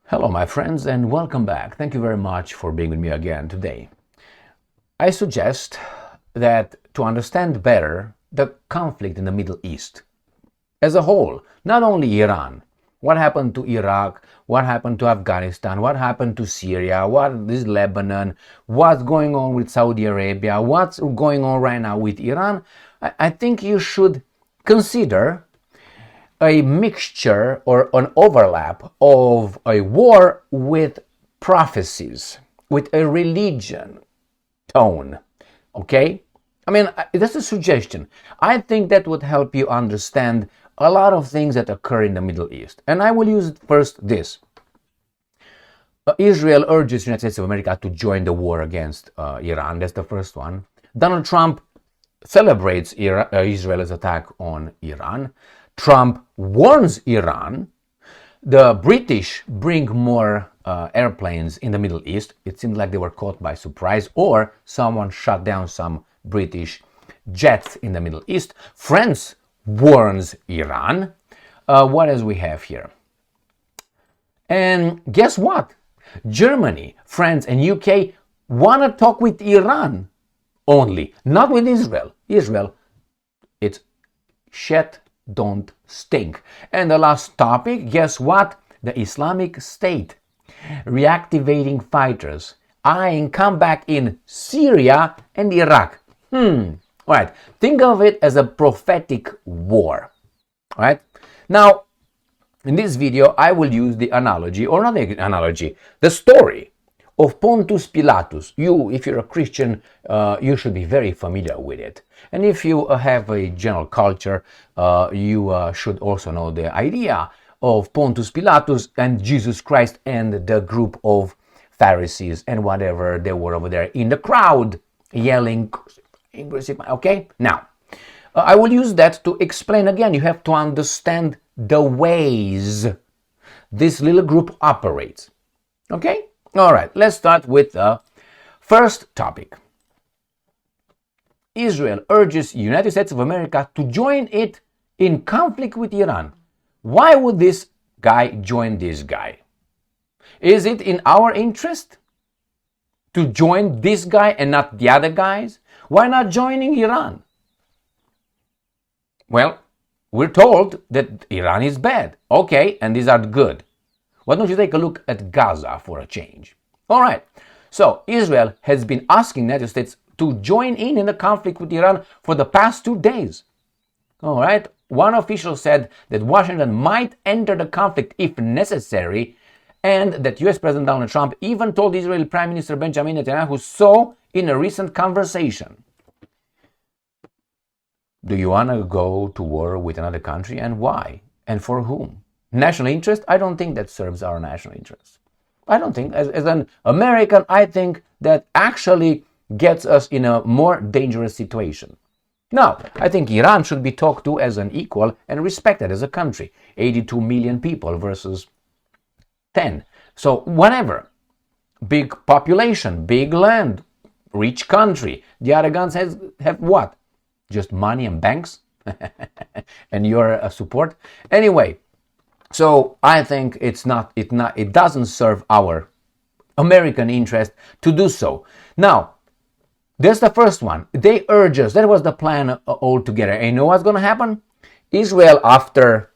Hello, my friends, and welcome back. Thank you very much for being with me again today. I suggest that to understand better the conflict in the Middle East as a whole, not only Iran, what happened to Iraq, what happened to Afghanistan, what happened to Syria, what is Lebanon, what's going on with Saudi Arabia, what's going on right now with Iran, I think you should consider a mixture or an overlap of a war with prophecies, with a religion tone. Okay? I mean, that's a suggestion. I think that would help you understand a lot of things that occur in the Middle East. And I will use first this. Israel urges the United States of America to join the war against Iran. That's the first one. Donald Trump celebrates Israel's attack on Iran. Trump warns Iran. The British bring more airplanes in the Middle East. It seems like they were caught by surprise, or someone shot down some British jets in the Middle East. France warns Iran. What else we have here? And guess what? Germany, France, and UK want to talk with Iran only, not with Israel. Israel, it's shit don't stink. And the last topic, guess what? The Islamic State reactivating fighters, eyeing comeback in Syria and Iraq. All right, think of it as a prophetic war. All right, now in this video I will use the analogy, or not the analogy, the story of Pontius Pilatus. If you're a Christian, you should be very familiar with it. And if you have a general culture, you should also know the idea of Pontius Pilatus and Jesus Christ and the group of Pharisees and whatever they were over there in the crowd yelling, okay? Now, I will use that to explain again. You have to understand the ways this little group operates, okay? All right, let's start with the first topic. Israel urges the United States of America to join it in conflict with Iran. Why would this guy join this guy? Is it in our interest to join this guy and not the other guys? Why not joining Iran? Well, we're told that Iran is bad. Okay, and these are good. Why don't you take a look at Gaza for a change? All right, so Israel has been asking the United States to join in the conflict with Iran for the past 2 days. All right, one official said that Washington might enter the conflict if necessary, and that US President Donald Trump even told Israeli Prime Minister Benjamin Netanyahu so in a recent conversation. Do you want to go to war with another country, and why? And for whom? National interest? I don't think that serves our national interest. I don't think, as an American, I think that actually gets us in a more dangerous situation. Now, I think Iran should be talked to as an equal and respected as a country. 82 million people versus 10. So whatever. Big population, big land, rich country. The other guys have what? Just money and banks? And your support? Anyway, so I think it doesn't serve our American interest to do so. Now, that's the first one. They urge us. That was the plan altogether. And you know what's going to happen? Israel, after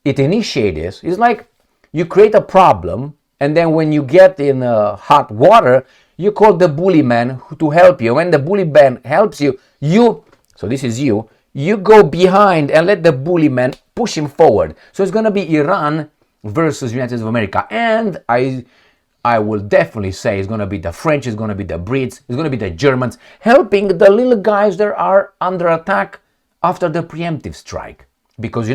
it initiates, is like you create a problem, and then when you get in hot water, you call the bully man to help you. When the bully man helps you, so this is you go behind and let the bully man push him forward. So it's going to be Iran versus United States of America. And I will definitely say it's going to be the French, it's going to be the Brits, it's going to be the Germans, helping the little guys that are under attack after the preemptive strike. Because,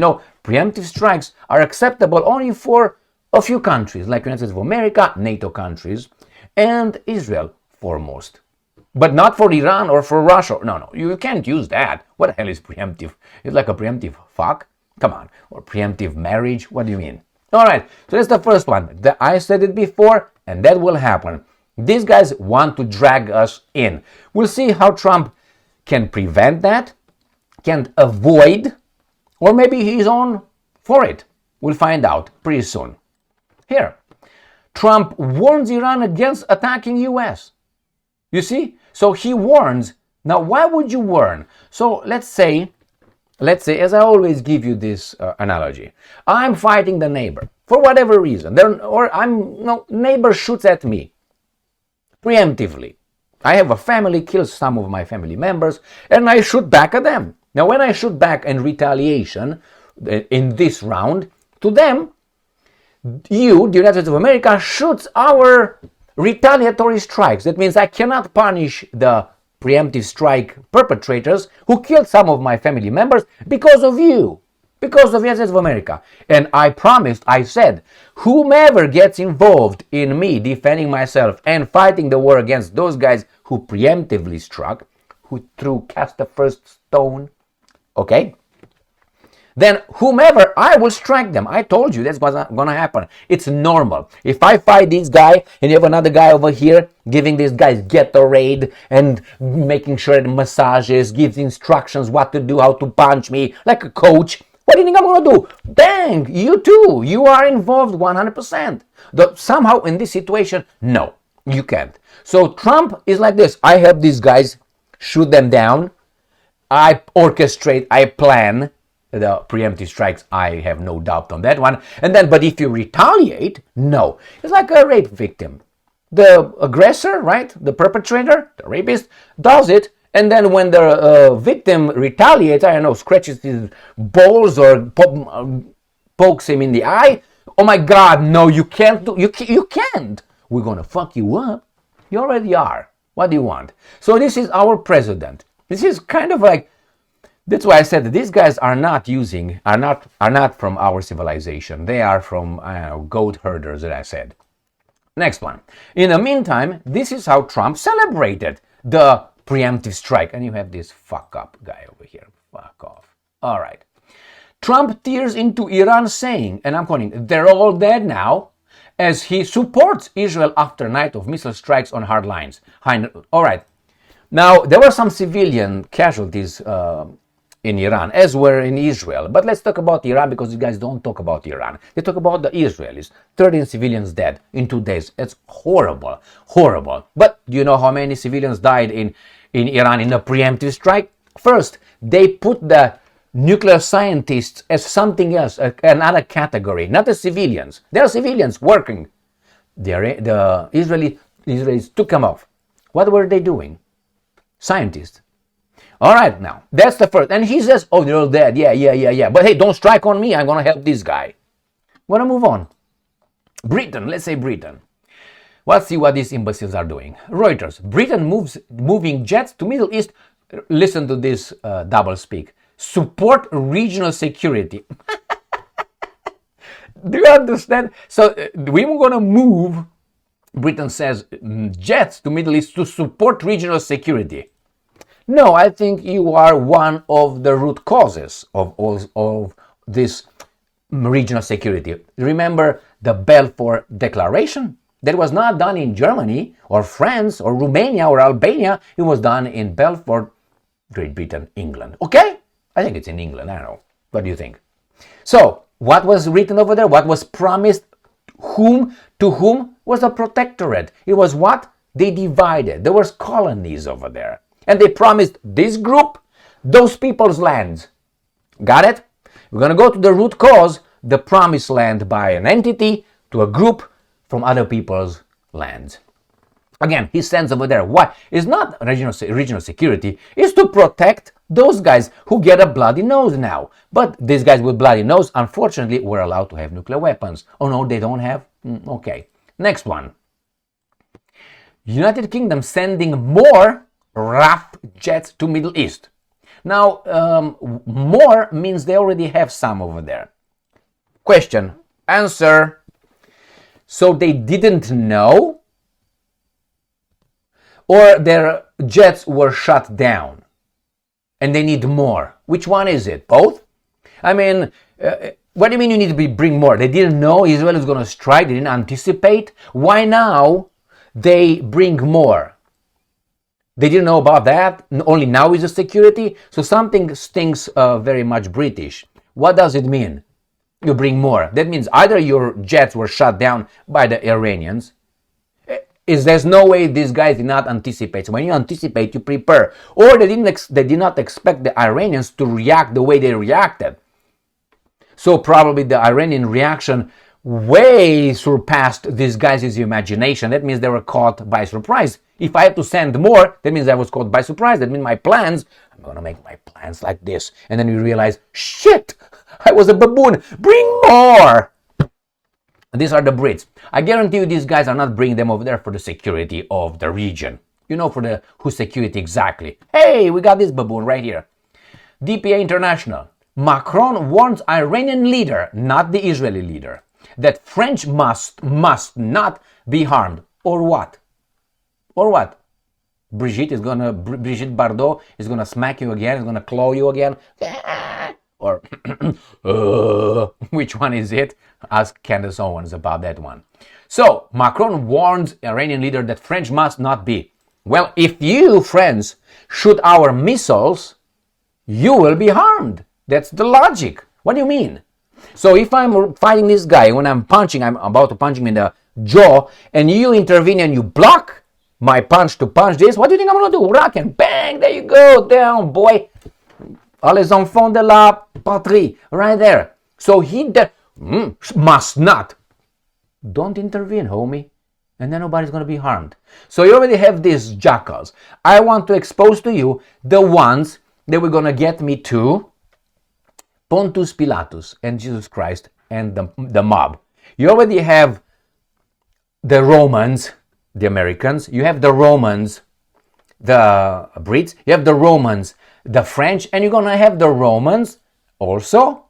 preemptive strikes are acceptable only for a few countries, like United States of America, NATO countries, and Israel foremost. But not for Iran or for Russia. No, you can't use that. What the hell is preemptive? It's like a preemptive fuck? Come on. Or preemptive marriage? What do you mean? All right, so that's the first one. I said it before, and that will happen. These guys want to drag us in. We'll see how Trump can prevent that, can avoid, or maybe he's on for it. We'll find out pretty soon. Here, Trump warns Iran against attacking US. You see? So he warns. Now, why would you warn? So let's say, as I always give you this analogy, I'm fighting the neighbor for whatever reason, neighbor shoots at me preemptively. I have a family, kills some of my family members, and I shoot back at them. Now, when I shoot back in retaliation in this round, to them, the United States of America, shoots our retaliatory strikes. That means I cannot punish the preemptive strike perpetrators who killed some of my family members because of you, because of the United States of America. And I said, whomever gets involved in me defending myself and fighting the war against those guys who preemptively struck, who cast the first stone, okay? Then whomever, I will strike them. I told you that's what's going to happen. It's normal. If I fight this guy and you have another guy over here giving these guys Gatorade and making sure that massages, gives instructions what to do, how to punch me, like a coach, what do you think I'm going to do? Bang! You too. You are involved 100%. Somehow in this situation, no, you can't. So Trump is like this. I have these guys, shoot them down. I orchestrate, I plan the preemptive strikes. I have no doubt on that one. And then, but if you retaliate, no. It's like a rape victim. The aggressor, right, the perpetrator, the rapist, does it. And then when the victim retaliates, I don't know, scratches his balls or pokes him in the eye, oh my God, no, you can't do, you can't. We're going to fuck you up. You already are. What do you want? So this is our president. This is kind of like, that's why I said that these guys are not from our civilization. They are from, goat herders, that I said. Next one. In the meantime, this is how Trump celebrated the preemptive strike. And you have this fuck up guy over here. Fuck off. All right. Trump tears into Iran saying, and I'm quoting, they're all dead now, as he supports Israel after night of missile strikes on hard lines. All right. Now, there were some civilian casualties in Iran, as were in Israel. But let's talk about Iran, because you guys don't talk about Iran. They talk about the Israelis. 13 civilians dead in 2 days. It's horrible, horrible. But do you know how many civilians died in Iran in a preemptive strike? First, they put the nuclear scientists as something else, another category, not the civilians. They are civilians working. The Israelis took them off. What were they doing? Scientists. All right, now, that's the first. And he says, oh, they're all dead. Yeah. But hey, don't strike on me. I'm going to help this guy. I'm going to move on. Britain, let's say Britain. Let's see what these imbeciles are doing. Reuters, Britain moving jets to Middle East. Listen to this double speak. Support regional security. Do you understand? So we were going to move, Britain says, jets to Middle East to support regional security. No, I think you are one of the root causes of this regional security. Remember the Balfour Declaration? That was not done in Germany or France or Romania or Albania. It was done in Balfour, Great Britain, England. Okay? I think it's in England. I don't know. What do you think? So, what was written over there? What was promised? To whom was a protectorate? It was what? They divided. There was colonies over there. And they promised this group, those people's lands. Got it? We're going to go to the root cause, the promised land by an entity to a group from other people's lands. Again, he stands over there. Why? It's not regional security. It's to protect those guys who get a bloody nose now. But these guys with bloody nose, unfortunately, were allowed to have nuclear weapons. Oh no, they don't have? Okay. Next one. United Kingdom sending more RAF jets to Middle East. Now, more means they already have some over there. Question. Answer. So they didn't know? Or their jets were shut down and they need more? Which one is it? Both? I mean, what do you mean you need to bring more? They didn't know Israel was going to strike. They didn't anticipate. Why now they bring more? They didn't know about that. Only now is the security. So something stinks very much British. What does it mean? You bring more. That means either your jets were shot down by the Iranians. There's no way these guys did not anticipate. So when you anticipate, you prepare. Or they did not expect the Iranians to react the way they reacted. So probably the Iranian reaction way surpassed these guys' imagination. That means they were caught by surprise. If I had to send more, that means I was caught by surprise. That means my plans, I'm going to make my plans like this. And then you realize, shit, I was a baboon. Bring more. These are the Brits. I guarantee you these guys are not bringing them over there for the security of the region. You know, for the whose security exactly. Hey, we got this baboon right here. DPA International. Macron warns Iranian leader, not the Israeli leader, that French must not be harmed. Or what? Or what? Brigitte Bardot is gonna smack you again, is gonna claw you again. Or which one is it? Ask Candace Owens about that one. So Macron warns Iranian leader that French must not be. Well, if you, friends, shoot our missiles, you will be harmed. That's the logic. What do you mean? So if I'm fighting this guy, when I'm about to punch him in the jaw, and you intervene and you block my punch to punch this, what do you think I'm going to do? Rock and bang, there you go, down, boy. Les enfants de la patrie, right there. So he must not. Don't intervene, homie. And then nobody's going to be harmed. So you already have these jackals. I want to expose to you the ones that were going to get me to Pontius Pilatus and Jesus Christ and the mob. You already have the Romans, the Americans. You have the Romans, the Brits. You have the Romans, the French. And you're going to have the Romans also,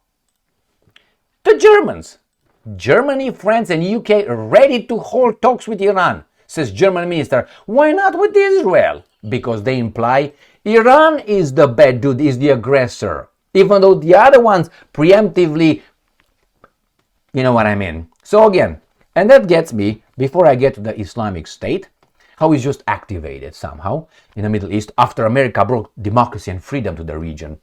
the Germans. Germany, France, and UK are ready to hold talks with Iran, says German minister. Why not with Israel? Because they imply Iran is the bad dude, is the aggressor. Even though the other ones preemptively, you know what I mean. So again, and that gets me, before I get to the Islamic State, how it's just activated somehow in the Middle East after America brought democracy and freedom to the region.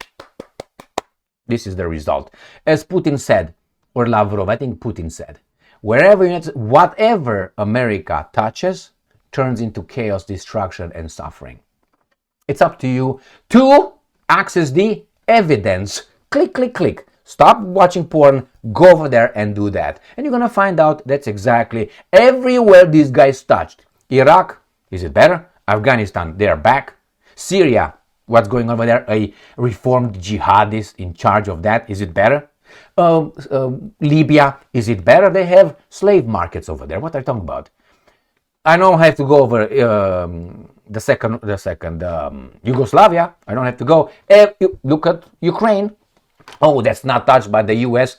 This is the result. As Putin said, or Lavrov, I think Putin said, whatever America touches turns into chaos, destruction, and suffering. It's up to you to access the evidence. Click, click, click. Stop watching porn, go over there and do that. And you're going to find out that's exactly everywhere these guys touched. Iraq, is it better? Afghanistan, they're back. Syria, what's going on over there? A reformed jihadist in charge of that. Is it better? Libya, is it better? They have slave markets over there. What are you talking about? I don't have to go over the second Yugoslavia. I don't have to go. Look at Ukraine. Oh, that's not touched by the US.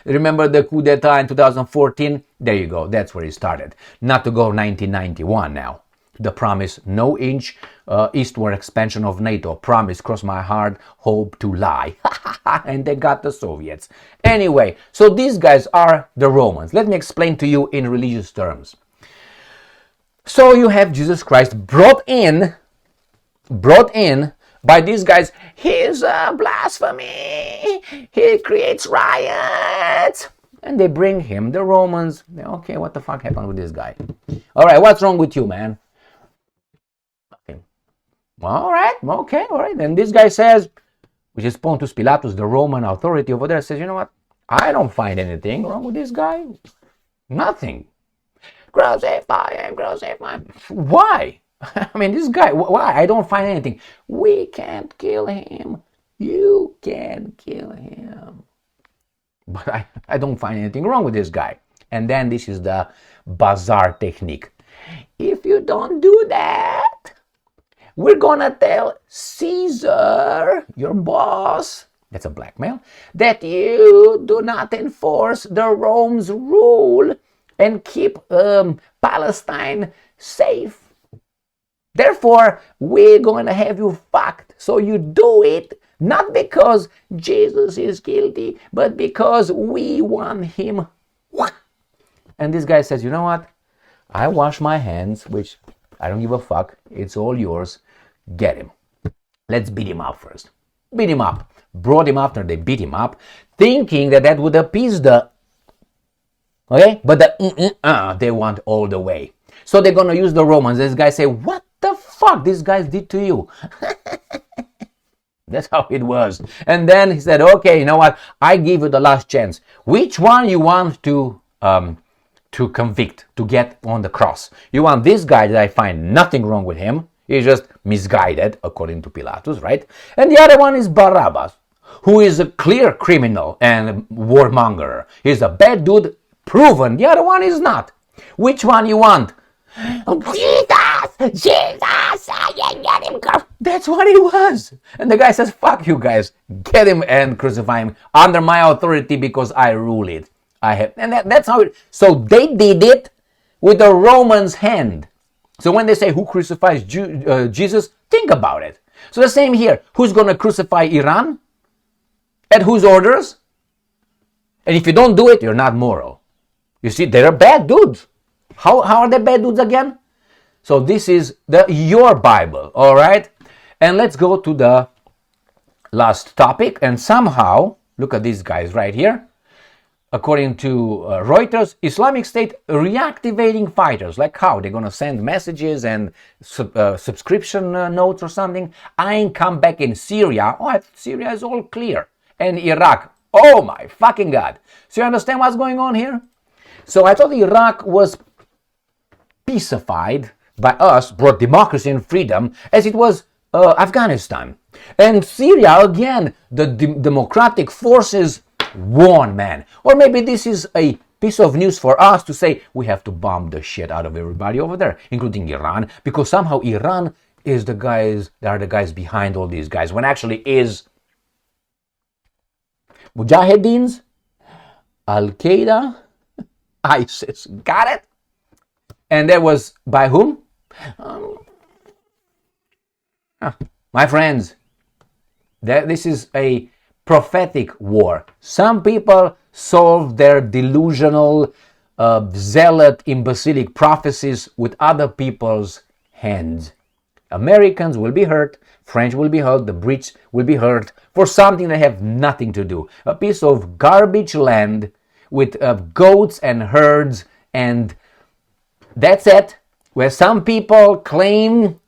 Remember the coup d'etat in 2014? There you go. That's where it started. Not to go 1991 now. The promise, no inch eastward expansion of NATO. Promise, cross my heart, hope to lie. And they got the Soviets. Anyway, so these guys are the Romans. Let me explain to you in religious terms. So you have Jesus Christ brought in by these guys. He's a blasphemy. He creates riots. And they bring him, the Romans. Okay, what the fuck happened with this guy? All right, what's wrong with you, man? All right, okay, all right. And this guy says, which is Pontius Pilatus, the Roman authority over there, says, you know what? I don't find anything wrong with this guy. Nothing. Crucify him. Why? I mean, this guy, why? I don't find anything. We can't kill him. You can kill him. But I don't find anything wrong with this guy. And then this is the bazaar technique. If you don't do that, we're gonna tell Caesar, your boss, that's a blackmail, that you do not enforce the Rome's rule and keep Palestine safe. Therefore, we're going to have you fucked. So you do it not because Jesus is guilty, but because we want him. And this guy says, you know what? I wash my hands, which I don't give a fuck. It's all yours. Get him. Let's beat him up first. Beat him up. brought him after they beat him up, thinking that that would appease the, okay? But they want all the way. So they're going to use the Romans. This guy say, what the fuck these guys did to you? That's how it was. And then he said, okay, you know what? I give you the last chance. Which one you want to convict, to get on the cross? You want this guy that I find nothing wrong with him. He's just misguided, according to Pilatus, right? And the other one is Barabbas, who is a clear criminal and warmonger. He's a bad dude, proven. The other one is not. Which one you want? Jesus! Get him. That's what it was. And the guy says, fuck you guys. Get him and crucify him under my authority because I rule it. And that's how it. So they did it with the Romans' hand. So when they say who crucifies Jesus, think about it. So the same here. Who's going to crucify Iran? At whose orders? And if you don't do it, you're not moral. You see, they're bad dudes. How are they bad dudes again? So this is your Bible, all right? And let's go to the last topic. And somehow, look at these guys right here. According to Reuters, Islamic State reactivating fighters. Like how? They're going to send messages and subscription notes or something. Eying comeback in Syria. Oh, Syria is all clear. And Iraq. Oh my fucking God. So you understand what's going on here? So I thought Iraq was peacified by us, brought democracy and freedom, as it was Afghanistan. And Syria, again, the democratic forces won, man. Or maybe this is a piece of news for us to say we have to bomb the shit out of everybody over there, including Iran, because somehow Iran is the guys, they are the guys behind all these guys, when actually is Mujahideens, Al-Qaeda, ISIS. Got it? And that was by whom? My friends, this is a prophetic war. Some people solve their delusional, zealot, imbecilic prophecies with other people's hands. Americans will be hurt, French will be hurt, the Brits will be hurt for something they have nothing to do. A piece of garbage land with goats and herds, and that's it. Where some people claim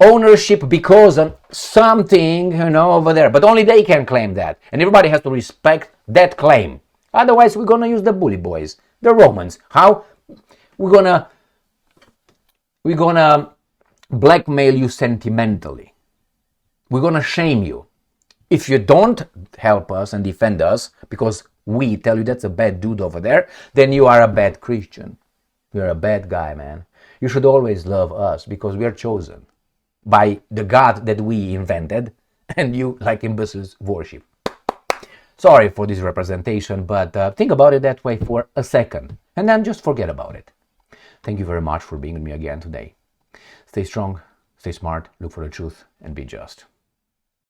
ownership because of something, over there. But only they can claim that. And everybody has to respect that claim. Otherwise, we're going to use the bully boys, the Romans. How? We're going to blackmail you sentimentally. We're going to shame you. If you don't help us and defend us, because we tell you that's a bad dude over there, then you are a bad Christian. You're a bad guy, man. You should always love us because we are chosen by the God that we invented and you, like imbeciles, worship. Sorry for this representation, but think about it that way for a second and then just forget about it. Thank you very much for being with me again today. Stay strong, stay smart, look for the truth, and be just.